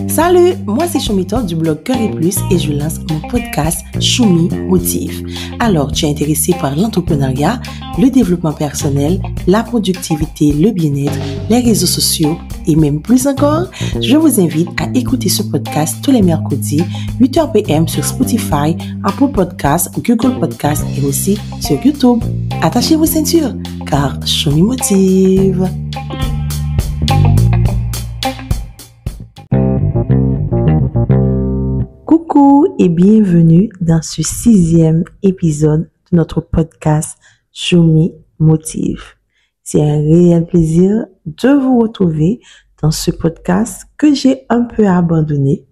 Salut, moi c'est Choumito du blog Cœur et Plus et je lance mon podcast Choumi Motive. Alors, tu es intéressé par l'entrepreneuriat, le développement personnel, la productivité, le bien-être, les réseaux sociaux et même plus encore? Je vous invite à écouter ce podcast tous les mercredis, 8h PM sur Spotify, Apple Podcasts, Google Podcasts et aussi sur YouTube. Attachez vos ceintures, car Choumi Motive. Coucou et bienvenue dans ce 6e épisode de notre podcast Choumi Motive. C'est un réel plaisir de vous retrouver dans ce podcast que j'ai un peu abandonné.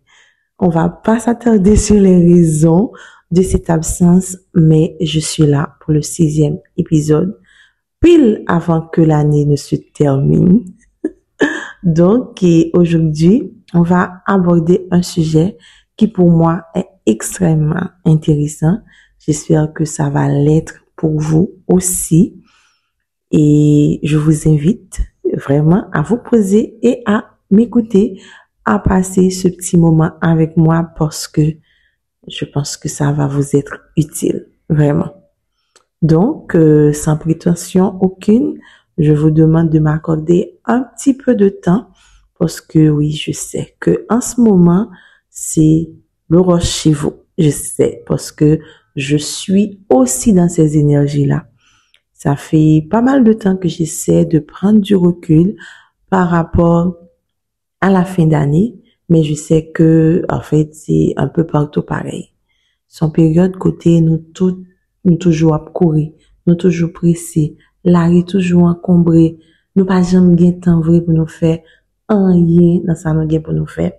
On va pas s'attarder sur les raisons de cette absence, mais je suis là pour le 6e épisode, pile avant que l'année ne se termine. Donc, aujourd'hui, on va aborder un sujet qui pour moi est extrêmement intéressant. J'espère que ça va l'être pour vous aussi. Et je vous invite vraiment à vous poser et à m'écouter, à passer ce petit moment avec moi parce que je pense que ça va vous être utile, vraiment. Donc, sans prétention aucune, je vous demande de m'accorder un petit peu de temps parce que oui, je sais que en ce moment, c'est le rush chez vous. Je sais parce que je suis aussi dans ces énergies-là. Ça fait pas mal de temps que j'essaie de prendre du recul par rapport à la fin d'année, mais je sais que, en fait, c'est un peu partout pareil. Son période côté, nous toujours à courir, nous toujours pressés, l'arrêt toujours encombré, nous pas jamais gain temps vrai pour nous faire rien dans ça nous gain pour nous faire.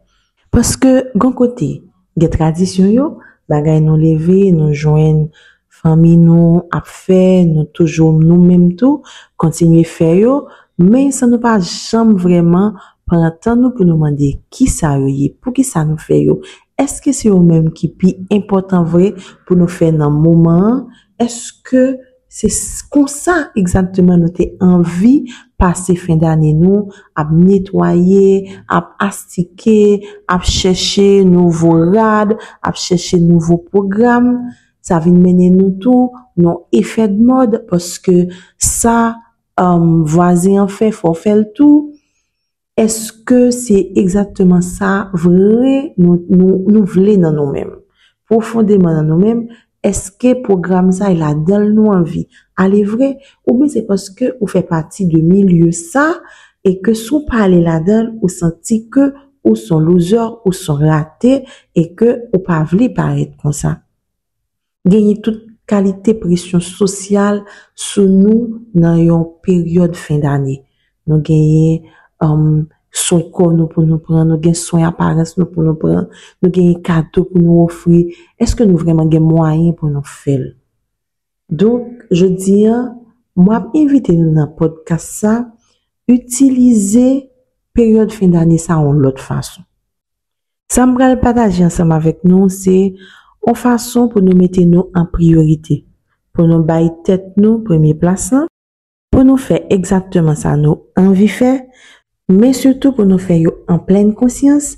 Parce que, gon côté, des traditions yo, bagay nous lever, nous joindre famille nous a fait, nous toujours nous-mêmes tout, continuer faire yo, mais ça nous pas jamais vraiment prendre temps nous pour nous demander qui ça yo, pour qui ça nous fait yo. Est-ce que c'est eux même qui pi important vrai pour nous faire dans moment? Est-ce que c'est comme ça exactement nous t'ai envie passer fin d'année nous à nettoyer, à astiquer, à chercher nouveaux rad, à chercher nouveaux programmes, ça vient mener nous tout non effet de mode parce que ça voisin en fait faut faire le tout. Est-ce que c'est exactement ça vrai nous voulons dans nous-mêmes profondément dans nous-mêmes? Est-ce que programme ça il a donné nous envie aller vrai ou bien c'est parce que vous fait partie de milieu ça et que sous parler là-dedans ou senti que ou sont loser ou sont ratés et que ou pas voulu paraître comme ça. Gagner toute qualité pression sociale sur nous dans une période fin d'année. Nous gagner soin corps nous pour nous prendre, nous gagner soin apparence nous pour nous prendre, nous gagner cadeau pour nous offrir. Est-ce que nous vraiment gagne moyen pour nous faire? Donc, je dis, moi, invitez nous dans le podcast ça, utiliser période fin d'année ça en l'autre façon. Ça me va le partager ensemble avec nous, c'est une façon pour nous mettre nous en priorité, pour nous bailler tête nous premier place, pour nous faire exactement ça nous envie faire, mais surtout pour nous faire en pleine conscience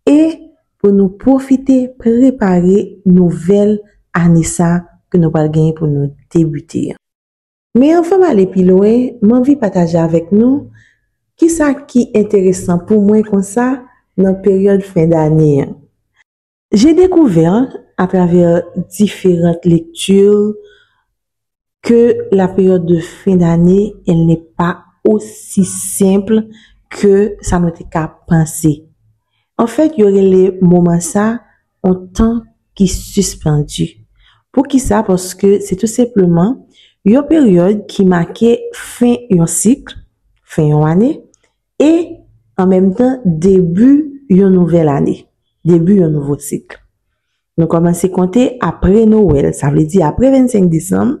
et pour nous profiter, préparer nouvelle année ça que nous allons gagner pour nous débuter. Mais enfin, aller plus loin, m'envie partager avec nous qui ça qui est intéressant pour moi comme ça dans la période fin d'année. J'ai découvert à travers différentes lectures que la période de fin d'année, elle n'est pas aussi simple que ça nous était qu'à penser. En fait, il y aurait les moments ça en temps qui suspendu. Pour qui ça? Parce que c'est tout simplement une période qui marquait fin d'un cycle, fin d'une année, et en même temps début d'une nouvelle année, début d'un nouveau cycle. Nous commençons à compter après Noël, ça veut dire après 25 décembre,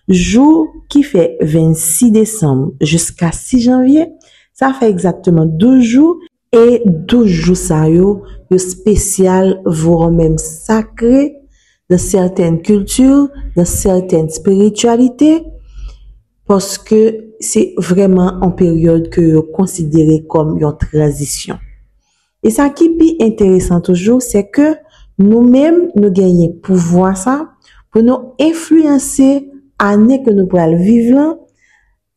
jour qui fait 26 décembre jusqu'à 6 janvier, ça fait exactement 12 jours et 12 jours ça yo spécial, voire même sacré de certaines cultures, de certaines spiritualités. parce que c'est vraiment en période que yo considéré comme une transition. Et ça qui est intéressant toujours, c'est que nous-mêmes, nous gagnons pouvoir ça pour nous influencer l'année que nous pourrons vivre là,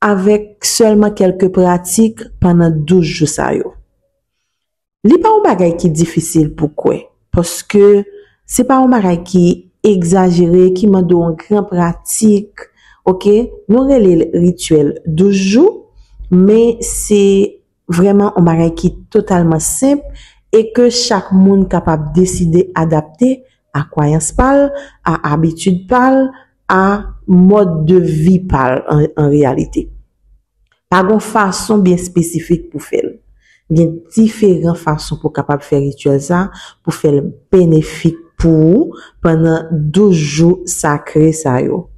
avec seulement quelques pratiques pendant 12 jours ça yo. Li pas un bagay qui difficile pourquoi? Parce que c'est pas un bagay qui exagéré, qui m'a donné une grande pratique. OK, nous les rituels 12 jours, mais c'est vraiment un bagay qui est totalement simple et que chaque monde capable de décider adapter à croyance parle, à habitude parle, à mode de vie parle en réalité. Pas une façon bien spécifique pour faire. Il y a différentes façons pour capable faire rituel ça, pour faire bénéfique pour vous pendant 12 jours sacrés ça yo.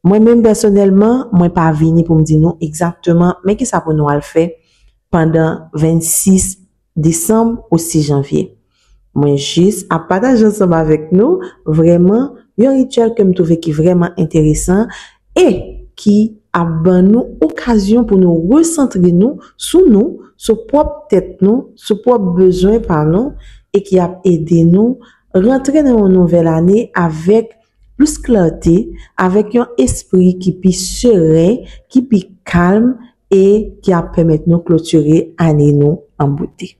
Moi-même personnellement, moi pas venu pour me dire non exactement, mais que ça pour nous le faire pendant 26 décembre au 6 janvier. Moi juste à partager ensemble avec nous vraiment un rituel que me trouve qui est vraiment intéressant et qui a ban nous occasion pour nous recentrer nous, sur propre tête nous, sur propre besoin par nous et qui a aidé nous rentrer dans une nouvelle année avec plus clarté, avec un esprit qui puis serein, qui puis calme et qui a permis nous clôturer année nous en beauté.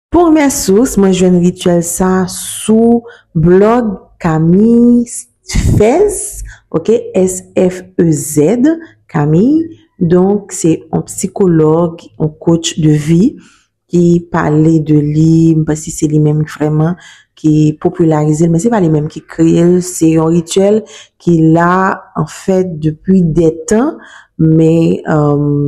Pour mes sources, moi je viens de rituel ça sous blog Camille Sfez, OK, S-F-E-Z, Camille. Donc c'est un psychologue, un coach de vie qui parlait de lui, parce que c'est lui-même vraiment qui popularisé, mais c'est pas lui-même qui crée, c'est un rituel qu'il a en fait depuis des temps, mais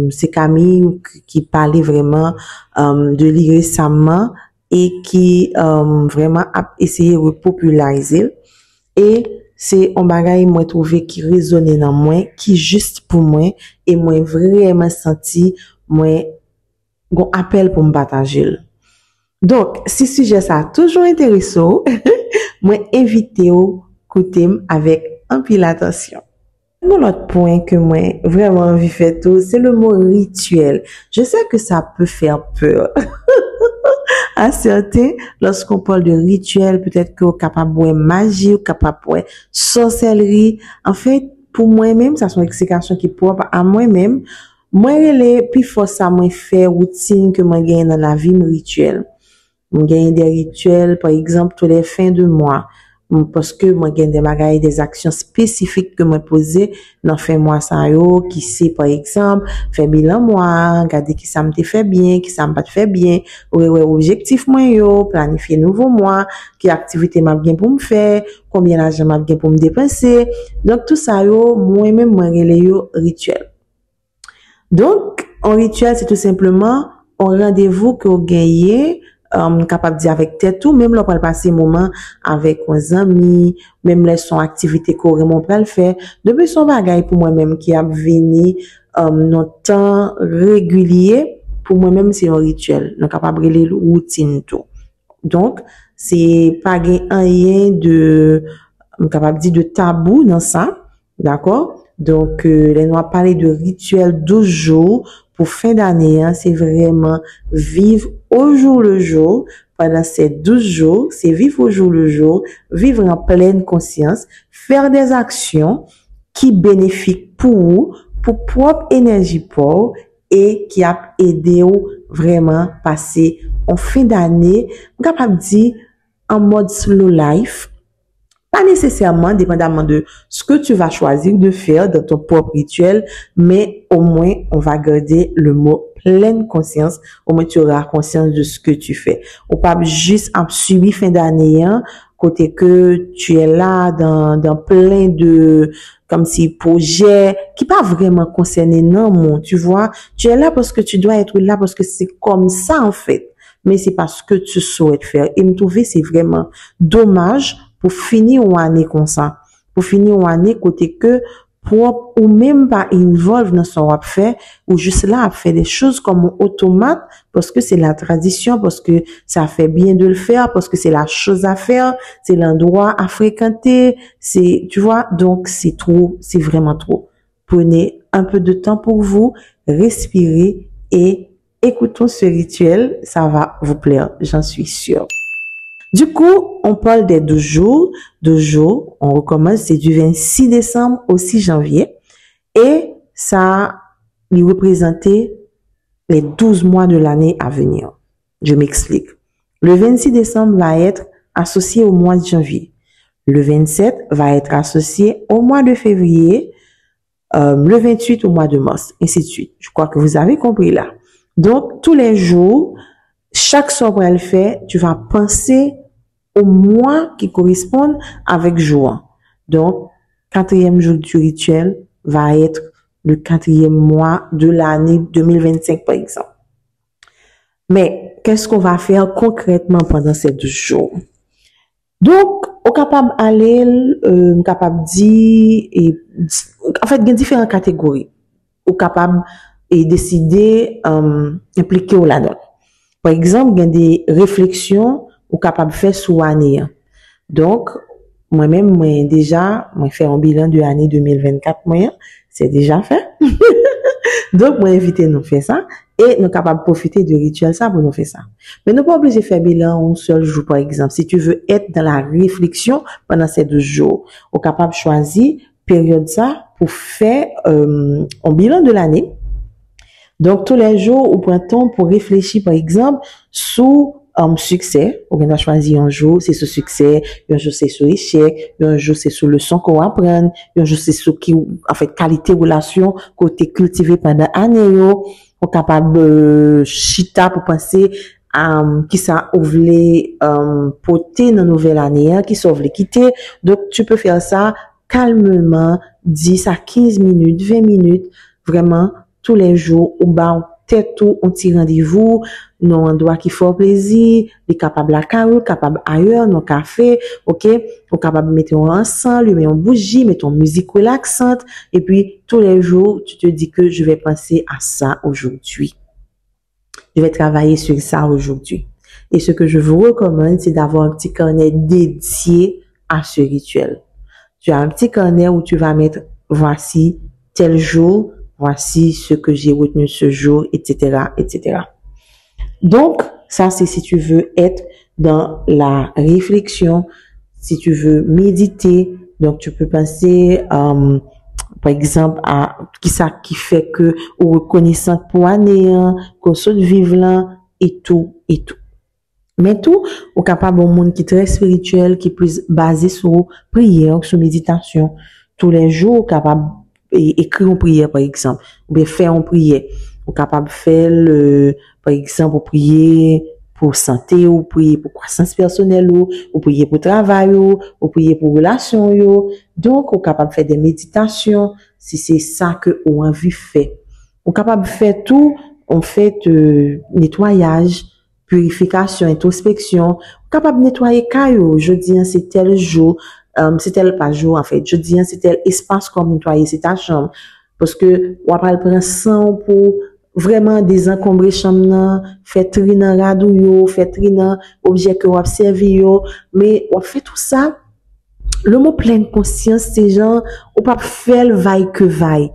c'est Camille qui parlait vraiment de lui récemment et qui vraiment a essayé de populariser. Et c'est un bagage moi trouvé qui résonnait dans moi, qui juste pour moi et moi vraiment senti moi un appel pour me partager. Donc, si sujet ça a toujours intéressant, moi invité au écouter avec un peu l'attention. Mon autre point que moi vraiment envie faire tout, c'est le mot rituel. Je sais que ça peut faire peur à certains lorsqu'on parle de rituel, peut-être que capable de magie, capable de sorcellerie. En fait, pour moi-même, ça sont explications qui propre à moi-même. Moi, les plus fort ça moi faire routine que moi gagne dans la vie rituel. Moi gagne des rituels par exemple tous les fins de mois parce que moi gagne des bagages des actions spécifiques que moi poser dans fin mois ça yo qui c'est par exemple faire bilan mois, regarder qui ça me fait bien, qui ça me pas fait bien, ouais objectif moi yo, planifier nouveau mois, qui activité m'a bien pour me faire, combien d'argent m'a bien pour me dépenser. Donc tout ça yo moi-même moi relé yo rituel. Donc, un rituel, c'est tout simplement un rendez-vous que vous gagnez, capable de dire avec tête tout, même là, pour passer un moment avec vos amis, même là, son activité qu'on vraiment peut le faire. Depuis son bagage pour moi-même qui a venu, dans temps régulier, pour moi-même, c'est un rituel. Donc, capable de les routine tout. Donc, c'est pas rien de, capable de dire de tabou dans ça. D'accord? Donc, les nous a parlé de rituel 12 jours pour fin d'année, hein, c'est vraiment vivre au jour le jour pendant ces 12 jours, c'est vivre au jour le jour, vivre en pleine conscience, faire des actions qui bénéfiquent pour vous, pour propre énergie pour vous, et qui a aidé vous vraiment passer en fin d'année, capable de dire en mode slow life. Pas nécessairement, dépendamment de ce que tu vas choisir de faire dans ton propre rituel, mais au moins, on va garder le mot pleine conscience. Au moins, tu auras conscience de ce que tu fais. On pas juste suivi fin d'année, hein, côté que tu es là dans plein de, comme si projets qui pas vraiment concernés, non, mon, tu vois. Tu es là parce que tu dois être là parce que c'est comme ça, en fait. Mais c'est pas ce que tu souhaites faire. Et me trouver, c'est vraiment dommage pour finir une année comme ça. Pour finir une année côté que propre ou même pas involve dans son wap fait ou juste là à faire des choses comme automate parce que c'est la tradition, parce que ça fait bien de le faire, parce que c'est la chose à faire, c'est l'endroit à fréquenter, c'est, tu vois, donc c'est trop, c'est vraiment trop. Prenez un peu de temps pour vous, respirez et écoutons ce rituel. Ça va vous plaire, j'en suis sûre. Du coup, on parle des 12 jours. 12 jours, on recommence, c'est du 26 décembre au 6 janvier. Et ça lui représentait les 12 mois de l'année à venir. Je m'explique. Le 26 décembre va être associé au mois de janvier. Le 27 va être associé au mois de février. Le 28 au mois de mars, ainsi de suite. Je crois que vous avez compris là. Donc, tous les jours, chaque soir elle fait, tu vas penser au mois qui correspondent avec jour. Donc, 4e jour du rituel va être le 4e mois de l'année 2025, par exemple. Mais, qu'est-ce qu'on va faire concrètement pendant ces 12 jours? Donc, on est capable d'aller, capable de dire, et, en fait, il y a différentes catégories. On est capable de décider, impliquer ou là-dedans. Par exemple, il y a des réflexions ou capable de faire sur l'année. Donc, moi-même, moi fait un bilan de l'année 2024, c'est déjà fait. Donc, moi, invité nous faire ça. Et nous capable de profiter du rituel ça pour nous faire ça. Mais nous pas obligé de faire bilan un seul jour, par exemple. Si tu veux être dans la réflexion pendant ces 12 jours, on est capable de choisir période ça pour faire, un bilan de l'année. Donc, tous les jours, on prend temps pour réfléchir, par exemple, sur succès. On a choisi un jour, c'est ce succès, un jour, c'est sur échec, un jour, c'est sur leçon qu'on apprend, un jour, c'est sur qui, en fait, qualité relation côté cultivé pendant année. On est capable de chita pour penser à qui ça voulait porter dans nouvelle année, qui ça voulait quitter. Donc, tu peux faire ça calmement, 10 à 15 minutes, 20 minutes, vraiment, tous les jours, ou bas, tête tout, on tire rendez-vous, non endroit qui fait plaisir, les capable à carreau, capable ailleurs, non café, ok, on capable de mettre ensemble, mettre en bougie, mettre en musique relaxante, et puis tous les jours, tu te dis que je vais penser à ça aujourd'hui. Je vais travailler sur ça aujourd'hui. Et ce que je vous recommande, c'est d'avoir un petit carnet dédié à ce rituel. Tu as un petit carnet où tu vas mettre, voici tel jour, voici ce que j'ai retenu ce jour, etc., etc. Donc, ça, c'est si tu veux être dans la réflexion, si tu veux méditer. Donc, tu peux penser, par exemple, à qui fait que, ou reconnaissant pour année, qu'on saute vivre là, et tout, et tout. Mais tout, au capable, un monde qui est très spirituel, qui est plus basé sur prière, sur méditation. Tous les jours, capable écrire une prière, par exemple, ou bien faire une prière. Ou capable de faire par exemple, ou prier pour santé, ou prier pour croissance personnelle, ou prier pour travail, ou prier pour relation, Donc, ou capable de faire des méditations, si c'est ça que ou envie fait. Ou capable de faire tout, on fait nettoyage, purification, introspection, capable de nettoyer caillou. Je dis, c'est tel jour, c'est tel pas jour, en fait. Je dis, c'est tel espace comme nettoyer, c'est ta chambre. Parce que, on va prendre sang pour vraiment désencombrer chambre, faire tri dans radou, faire tri dans objet que on observe, mais on fait tout ça. Le mot pleine conscience, c'est genre, on pas faire le vaille que vaille.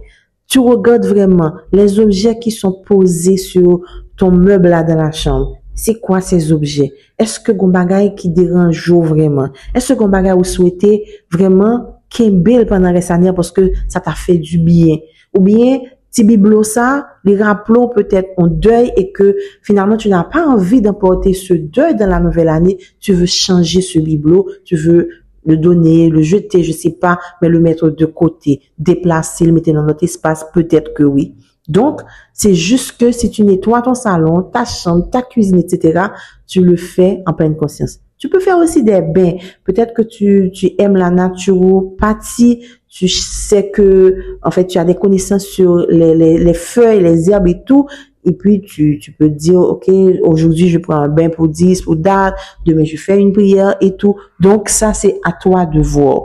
Tu regardes vraiment les objets qui sont posés sur ton meuble là dans la chambre. C'est quoi ces objets? Est-ce que gon bagay qui dérange vraiment? Est-ce que gon bagay vous souhaitez vraiment qu'un bel pendant les années parce que ça t'a fait du bien? Ou bien, ti biblo ça, les rappelons peut-être en deuil et que finalement tu n'as pas envie d'emporter ce deuil dans la nouvelle année. Tu veux changer ce biblo, tu veux le donner, le jeter, je sais pas, mais le mettre de côté, déplacer, le mettre dans notre espace, peut-être que oui. Donc, c'est juste que si tu nettoies ton salon, ta chambre, ta cuisine, etc., tu le fais en pleine conscience. Tu peux faire aussi des bains. Peut-être que tu aimes la naturopathie, tu sais que, en fait, tu as des connaissances sur les feuilles, les herbes et tout. Et puis, tu peux dire, OK, aujourd'hui, je prends un bain pour 10, pour date. Demain, je fais une prière et tout. Donc, ça, c'est à toi de voir.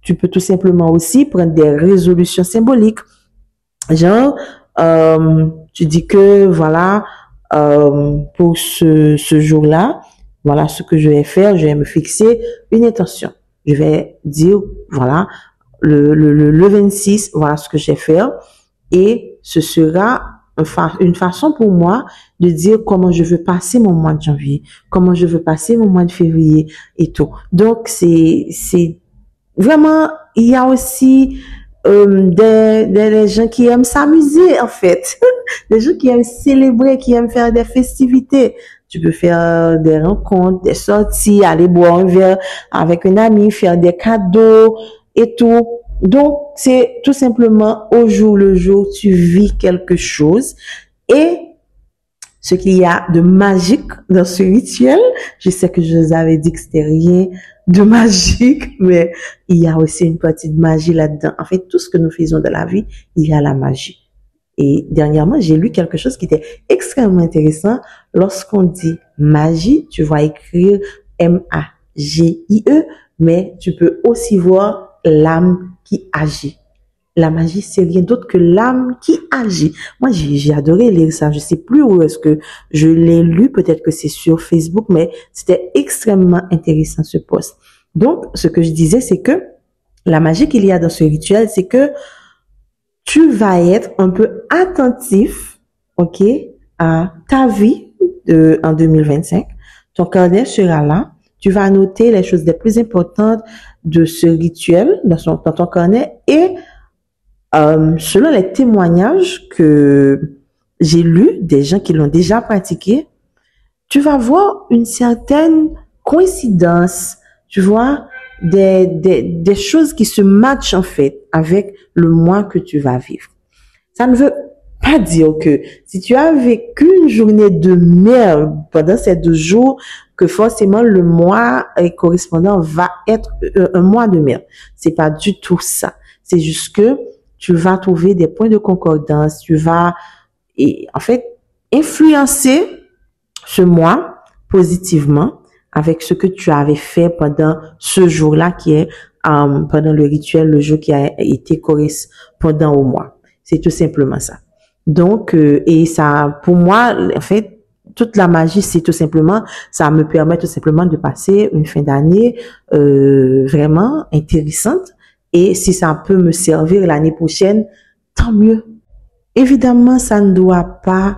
Tu peux tout simplement aussi prendre des résolutions symboliques. Genre, tu dis que, voilà, pour ce jour-là, voilà ce que je vais faire. Je vais me fixer une intention. Je vais dire, voilà, le 26, voilà ce que je vais faire. Et ce sera une façon pour moi de dire comment je veux passer mon mois de janvier, comment je veux passer mon mois de février et tout. Donc, c'est vraiment, il y a aussi des gens qui aiment s'amuser, en fait. Des gens qui aiment célébrer, qui aiment faire des festivités. Tu peux faire des rencontres, des sorties, aller boire un verre avec un ami, faire des cadeaux et tout. Donc, c'est tout simplement au jour le jour, tu vis quelque chose. Et ce qu'il y a de magique dans ce rituel, je sais que je vous avais dit que c'était rien de magique, mais il y a aussi une partie de magie là-dedans. En fait, tout ce que nous faisons dans la vie, il y a la magie. Et dernièrement, j'ai lu quelque chose qui était extrêmement intéressant. Lorsqu'on dit magie, tu vas écrire M-A-G-I-E, mais tu peux aussi voir l'âme qui agit. La magie, c'est rien d'autre que l'âme qui agit. Moi, j'ai adoré lire ça. Je sais plus où est-ce que je l'ai lu. Peut-être que c'est sur Facebook, mais c'était extrêmement intéressant ce post. Donc, ce que je disais, c'est que la magie qu'il y a dans ce rituel, c'est que tu vas être un peu attentif, ok, à ta vie en 2025. Ton carnet sera là. Tu vas noter les choses les plus importantes de ce rituel dans ton carnet et selon les témoignages que j'ai lus des gens qui l'ont déjà pratiqué, tu vas voir une certaine coïncidence, tu vois, des choses qui se matchent en fait avec le mois que tu vas vivre. Ça ne veut pas dire que si tu as vécu une journée de merde pendant ces 2 jours, que forcément le mois correspondant va être un mois de merde. C'est pas du tout ça. C'est juste que tu vas trouver des points de concordance, tu vas, en fait, influencer ce mois positivement avec ce que tu avais fait pendant ce jour-là qui est, pendant le rituel, le jour qui a été correspondant au mois. C'est tout simplement ça. Donc, et ça, pour moi, en fait, toute la magie, c'est tout simplement, ça me permet tout simplement de passer une fin d'année vraiment intéressante. Et si ça peut me servir l'année prochaine, tant mieux. Évidemment, ça ne doit pas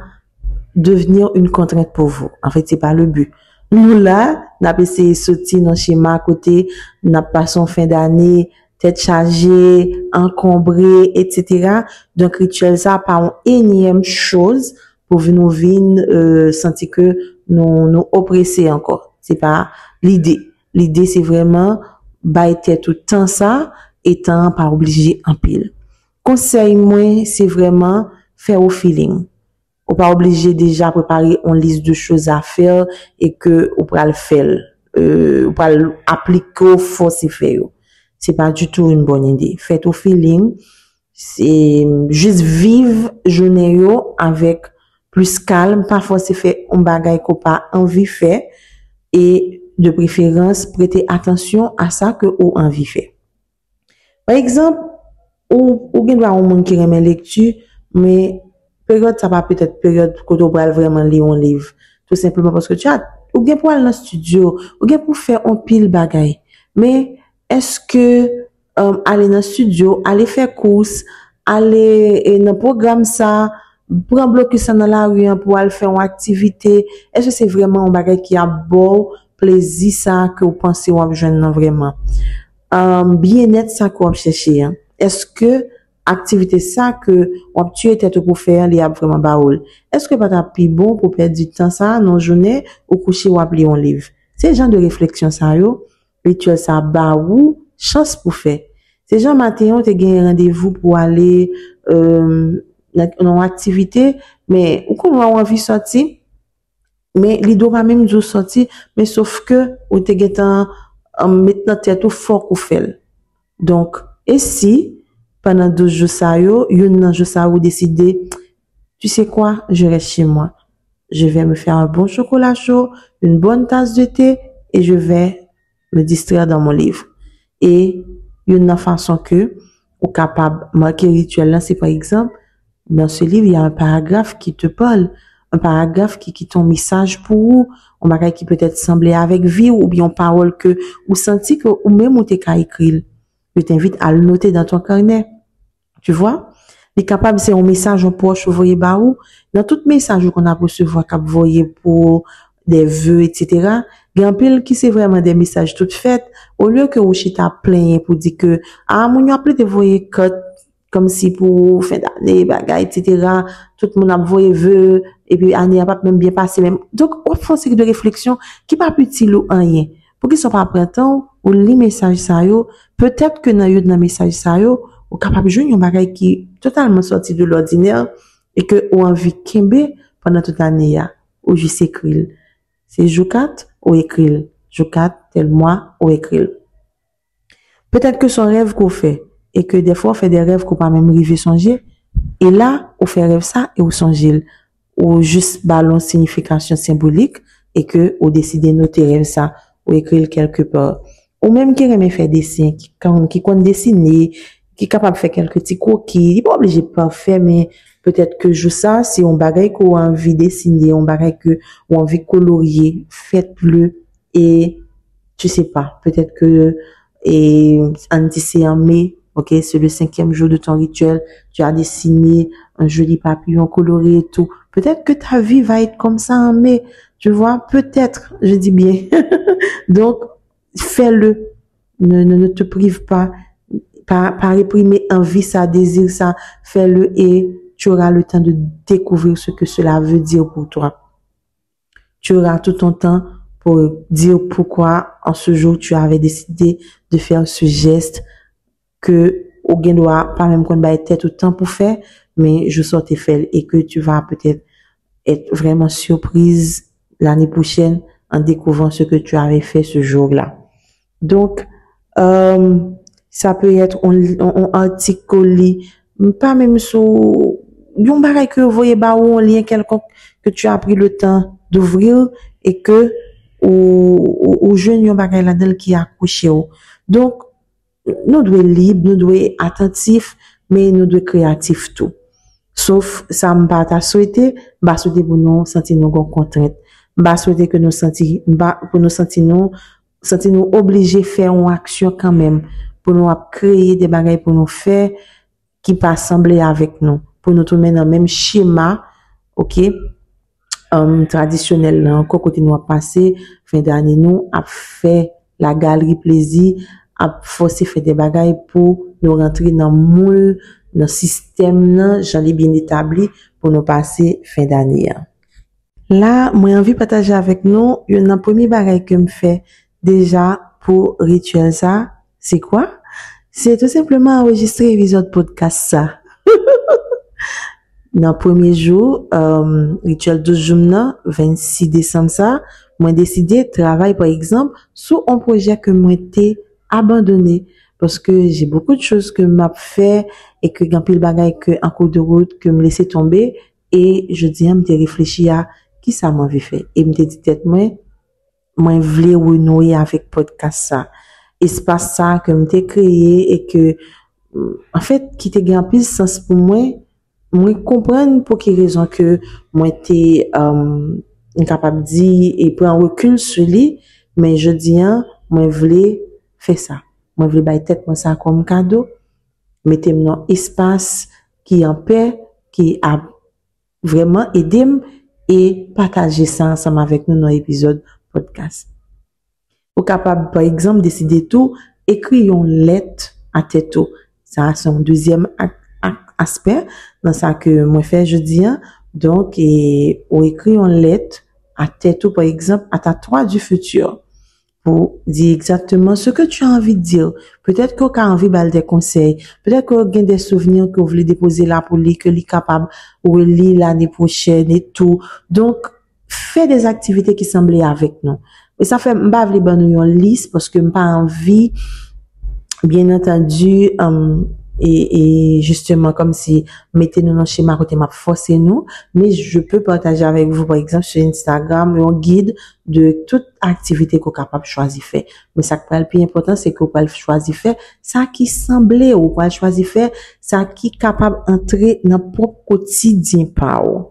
devenir une contrainte pour vous. En fait, c'est pas le but. Nous, là, on a essayé de sortir dans le schéma à côté, on a passé en fin d'année, tête chargée, encombrée, etc. Donc, rituel, ça, par une énième chose pour nous venir sentir que nous oppresser encore. C'est pas l'idée. L'idée, c'est vraiment, bailler tout le temps ça, étant pas obligé en pile. Conseil, moi, c'est vraiment faire au feeling. Ou pas obligé déjà préparer une liste de choses à faire et que ou pas le faire, ou pas appliquer au force faire. C'est pas du tout une bonne idée. Faites au feeling. C'est juste vivre journée yo avec plus calme, pas forcer faire un bagay qu'on pas envie faire et de préférence prêter attention à ça que ou envie faire. Par exemple, ou gen un monde qui aime lecture, mais période ça va peut-être période quand on va vraiment lire un livre, tout simplement parce que tu as ou gen pour aller dans le studio, ou gen pour faire un pile bagay. Mais est-ce que aller dans le studio, aller faire course, aller dans programme ça, prendre bloquer ça dans la rue pour aller faire une activité, est-ce que c'est vraiment un bagay qui a bon plaisir ça que vous pensez ou joindre vraiment? Bien-être ça qu'on cherche, hein. Est-ce que activité ça que on tu était pour faire il y a vraiment baoul? Est-ce que pas ta plus bon pour perdre du temps ça dans journée ou coucher ou appeler un livre? C'est genre de réflexion ça yo, rituel ça baou chance pour faire. C'est genre matin on te gagne rendez-vous pour aller dans activité mais ou qu'on a envie sortir mais l'idée pas même de sortir mais sauf que ou te gagne maintenant tête fort qu'on fait. Donc, et si, pendant 12 jours ça yo, yon jour ça ou décider, tu sais quoi, je reste chez moi. Je vais me faire un bon chocolat chaud, une bonne tasse de thé, et je vais me distraire dans mon livre. Et, une façon que, ou capable, marquer rituel là, c'est par exemple, dans ce livre, il y a un paragraphe qui te parle, un paragraphe qui ton message pour vous, un bagage qui peut-être semblé avec vie, ou bien une parole que, ou senti que, ou même ou t'es qu'à écrire. je t'invite à le noter dans ton carnet. Tu vois? Les capables, c'est un message en poche, voyez, bah, ou, dans tout message qu'on a recevoir, qu'on voyez pour des vœux, etc. Il y a un pile qui c'est vraiment des messages tout faits, au lieu que vous chita plein pour dire que, ah, mon yon appelé te voyer cote, comme si pour fin d'année, bagay, etc. Tout le monde a voyé vœux, et puis année a pas même bien passé même. Donc, on fait une série de réflexions qui pas utile ou rien. Pour qu'ils soient pas printemps, ou les messages ça yo, peut-être que dans message ça yo, ou capable de jouer un bagay qui totalement sorti de l'ordinaire, et que ou envie kembe pendant toute l'année, ou juste écrit. C'est jour 4 ou écrit. Jour 4, tel mois ou écrit. Peut-être que son rêve qu'on fait, et que des fois on fait des rêves qu'on pas même arriver songer, et là, on fait rêve ça et on songe, ou juste ballon signification symbolique, et que on décide de noter rêve ça, ou écrire quelque part. Ou même qui aime faire des dessins, qui compte dessiner, qui est capable de faire quelques petits croquis, il n'est pas obligé de parfait, mais peut-être que je ça, si on bagaille qu'on a envie de dessiner, on bagaille que on a envie de colorier, faites-le, et tu sais pas, peut-être que, et en d'ici en mai, ok, c'est le 5e jour de ton rituel, tu as dessiné un joli papillon coloré et tout. Peut-être que ta vie va être comme ça en mai, tu vois, peut-être, je dis bien. Donc, fais-le, ne te prive pas, pas réprimer envie, ça, désir, ça, fais-le et tu auras le temps de découvrir ce que cela veut dire pour toi. Tu auras tout ton temps pour dire pourquoi en ce jour tu avais décidé de faire ce geste que au gain doit pas même qu'on va être tout le temps pour faire, mais je sortais faire et que tu vas peut-être être vraiment surprise l'année prochaine en découvrant ce que tu avais fait ce jour-là. Donc, ça peut être un article collé, pas même sur yon bagay que vous voyez ba ou un lien quelconque que tu as pris le temps d'ouvrir et que ou jeune yon bagay là-dedans qui a accouché. Donc, nous devons être libres, nous devons être attentifs, mais nous devons être créatifs tout. Sauf, ça m'a pas souhaité, bah souhaiter pour nous sentir nous contrainte, bah souhaiter que nous sentir, pour nous sentir nous obligés de faire une action quand même, pour nous créer des bagages pour nous faire, qui pas sembler avec nous, pour nous tourner dans le même schéma, ok, traditionnel, là, encore côté nous a passé, fin d'année nous, a fait la galerie plaisir, a forcé faire des bagages pour nous rentrer dans le moule, dans le système, là, j'en ai bien établi pour nous passer fin d'année. Là, moi, j'ai envie de partager avec nous, il y a un premier bagage que me fait déjà pour rituel ça, c'est quoi? C'est tout simplement enregistrer l'épisode podcast ça. Dans le premier jour, rituel 12 jours, 26 décembre ça, moi décidé de travailler par exemple sur un projet que moi été abandonné parce que j'ai beaucoup de choses que m'a fait et que grand pile bagaille que en cours de route que me laisser tomber et je dis me réfléchi à qui ça m'avait fait et me dit tête moi voulais renouer avec podcast ça espace ça que me créé et que en fait qui te grand pile sens pour moi comprendre pour quelle raison que moi était incapable de dire et prendre recul sur lui mais je dis moi voulais faire ça moi voulais bailler tête moi ça comme cadeau mettez-moi dans espace qui en paix qui a vraiment aidé et partager ça ensemble avec nous dans l'épisode podcast. Ou capable par exemple décider tout écrire une lettre à tête. Ça c'est un deuxième aspect dans ça que moi fait jeudi donc ou écrire une lettre à tête par exemple à ta toi du futur pour dire exactement ce que tu as envie de dire. Peut-être que tu as envie de des conseils. Peut-être que tu as des souvenirs que vous voulez déposer là pour lui, que lui capable ou lire l'année prochaine et tout. Donc, fais des activités qui semblent avec nous. Et ça fait, m'pas vle ban nou yon liste parce que m'pas envie, bien entendu, et justement comme si mettez-nous dans le schéma côté m'a forcé nous, mais je peux partager avec vous par exemple sur Instagram un guide de toute activité qu'on capable choisir faire. Mais ça qui est le plus important c'est qu'on peut choisir faire ça qui semblait ou pas choisir faire ça qui capable entrer dans propre quotidien pa ou.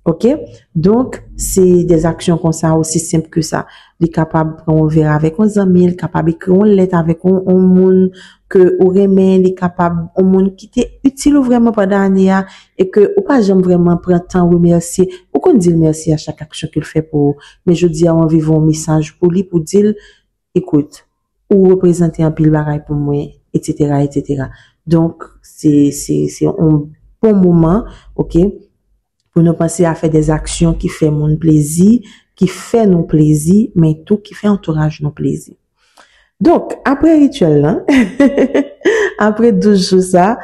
OK? Donc, c'est des actions comme ça, aussi simple que ça. Il est capable de prendre un verre avec un ami, il est capable d'écrire une lettre avec un monde que ou remet, il est capable un monde qui t'est utile vraiment pendant l'année et que ou pas jamais vraiment prendre temps remercier. Ou qu'on dit merci à chaque action qu'il fait pour, mais je dis à on vivre un message pour lui pour dire, écoute, ou représenter un pile bagaille pour moi, etc., etc. Donc, c'est un bon moment, OK? Pour nous penser à faire des actions qui fait mon plaisir, qui fait nos plaisirs, mais tout qui fait entourage nos plaisirs. Donc, après rituel, là, après 12 jours ça,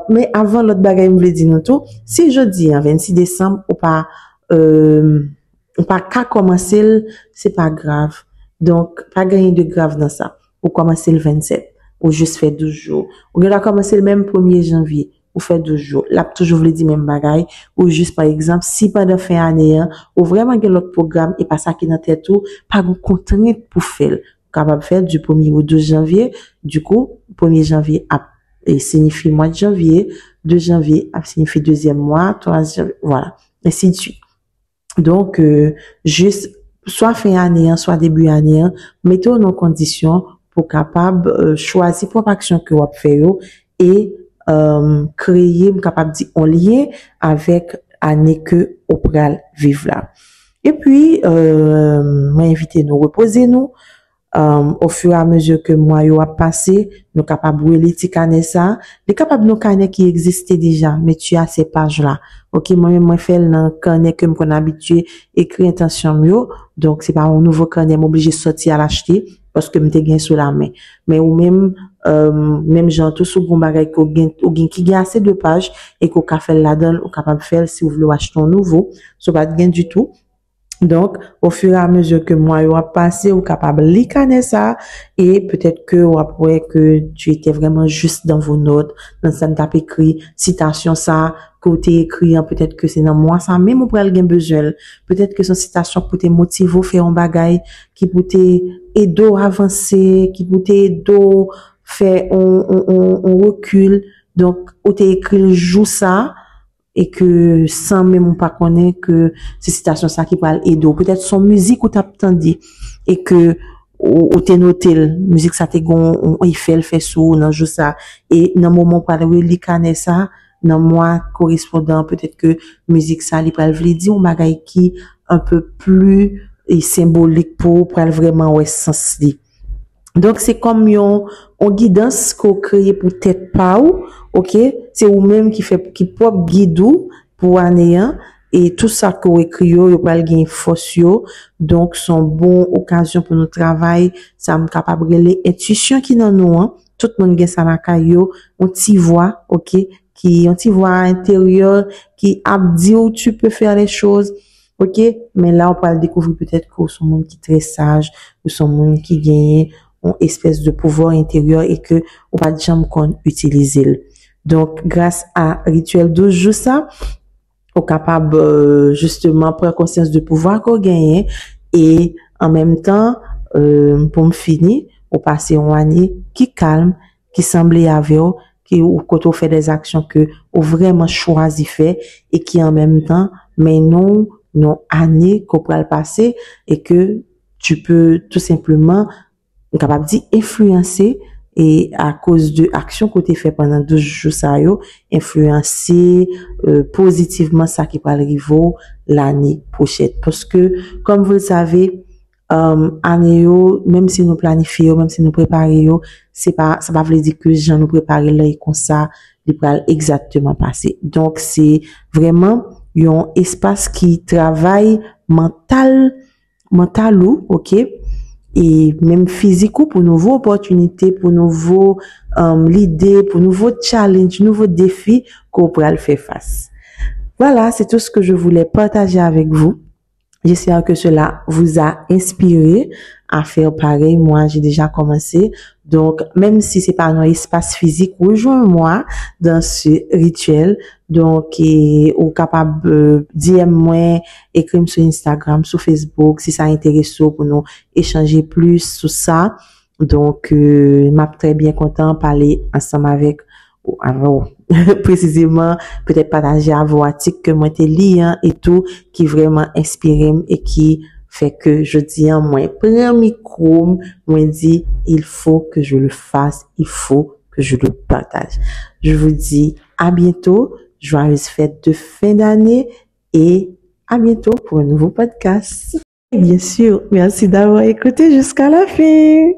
mais avant l'autre bagage, je voulais dire nous tout, si je dis, 26 décembre, ou pas qu'à commencer, c'est pas grave. Donc, pas gagner de grave dans ça. Ou commencer le 27, ou juste faire 12 jours. Ou bien, commencer le même 1er janvier, ou faire 12 jours. Là, toujours, je voulais dire même bagaille. Ou juste, par exemple, si pendant fin année, ou vraiment, que l'autre programme, et pas ça qui dans tête tout, pas de contrainte pour faire. Capable de faire du 1er au 12 janvier. Du coup, 1er janvier signifie mois de janvier. 2 janvier signifie deuxième mois. 3 janvier, voilà. Ainsi de suite. Donc, juste, soit fin année, soit début année, mettez nos conditions pour capable choisir pour action que vous faites et créer, capable de dire en lien avec année que vous pral vivre là. Et puis, m'inviter nous reposer nous. Au fur et à mesure que moi yo a passé, nous capable brûler petit carnet ça, les capable nos carnet qui existait déjà, mais tu as ces pages là. OK, moi fait un carnet que me habitué écrit intention yo, donc c'est pas un nouveau carnet m'obligé sortir à l'acheter parce que m'était gain sous la main. Mais ou même même genre tout sous bon bagay ko gain qui gain assez de pages et ko ka faire là-dedans ou capable faire si vous voulez acheter un nouveau, so pas de gain du tout. Donc, au fur et à mesure que moi, yo a passé, ou capable de lire ça, et peut-être que, ou après que tu étais vraiment juste dans vos notes, dans ça, t'as écrit, citation ça, côté écrit, peut-être que c'est dans moi, ça, même ou pral gen besoin. Peut-être que son citation pour te motiver, faire un bagay, qui pour te aider à avancer, qui pour te aider faire on recul. Donc, ou te écrit, joue ça, et que sans même pas connaître que c'est citation ça qui parle aider peut-être son musique ou t'as entendu et que ou t'es noté musique ça t'es gon il fait sous dans jour ça et dans moment pas li connaît ça dans moi correspondant peut-être que musique ça li pral vle dire un bagay qui un peu plus symbolique pour vraiment ouais sens li. Donc, c'est comme une guidance qu'on crée pour tête pas ou, OK? C'est ou même qui propre guide pour année, et tout ça qu'on écrit, yo pas gain force yo. Donc, son bon occasion pour nous travail, ça me capable les intuition qui dans nous, tout le monde gain ça dans caillou, on t'y voit, OK? On t'y voit intérieur, qui a dit où tu peux faire les choses. OK? Mais là, on peut découvrir peut-être que son monde qui est très sage, ou son monde qui gagne une espèce de pouvoir intérieur et que on pas jamais qu'on utiliser. Donc grâce à rituel 12 jours ça, on capable justement prendre conscience de pouvoir qu'on gagne et en même temps pour me finir, on passer une année qui calme, qui semblait avec qui ou quand on fait des actions que on vraiment choisi fait et qui en même temps mais non année qu'on peut le passer et que tu peux tout simplement capable d'y influencer et à cause de action que tu fait pendant 12 jours ça yo influencer positivement ça qui va arriver l'année prochaine parce que comme vous le savez année yo même si nous planifions même si nous préparons c'est pas ça va veut dire que gens nous préparer là et comme ça il va exactement passer donc c'est vraiment un espace qui travaille mental ou OK et même physique pour nouveaux opportunités, pour nouveaux l'idée, pour nouveaux challenges, nouveaux défis qu'on pourra le faire face. Voilà, c'est tout ce que je voulais partager avec vous. J'espère que cela vous a inspiré à faire pareil. Moi, j'ai déjà commencé. Donc, même si c'est pas un espace physique, rejoins-moi dans ce rituel. Donc, ou capable dire moi, écrire sur Instagram, sur Facebook, si ça intéresse pour nous échanger plus sur ça. Donc, m'a très bien content de parler ensemble avec précisément, peut-être partager à vos articles que moi t'ai lu, hein, et tout, qui vraiment inspire et qui fait que je dis en moi, prends micro, moi dit, il faut que je le fasse, il faut que je le partage. Je vous dis à bientôt, joyeuses fêtes de fin d'année et à bientôt pour un nouveau podcast. Et bien sûr, merci d'avoir écouté jusqu'à la fin.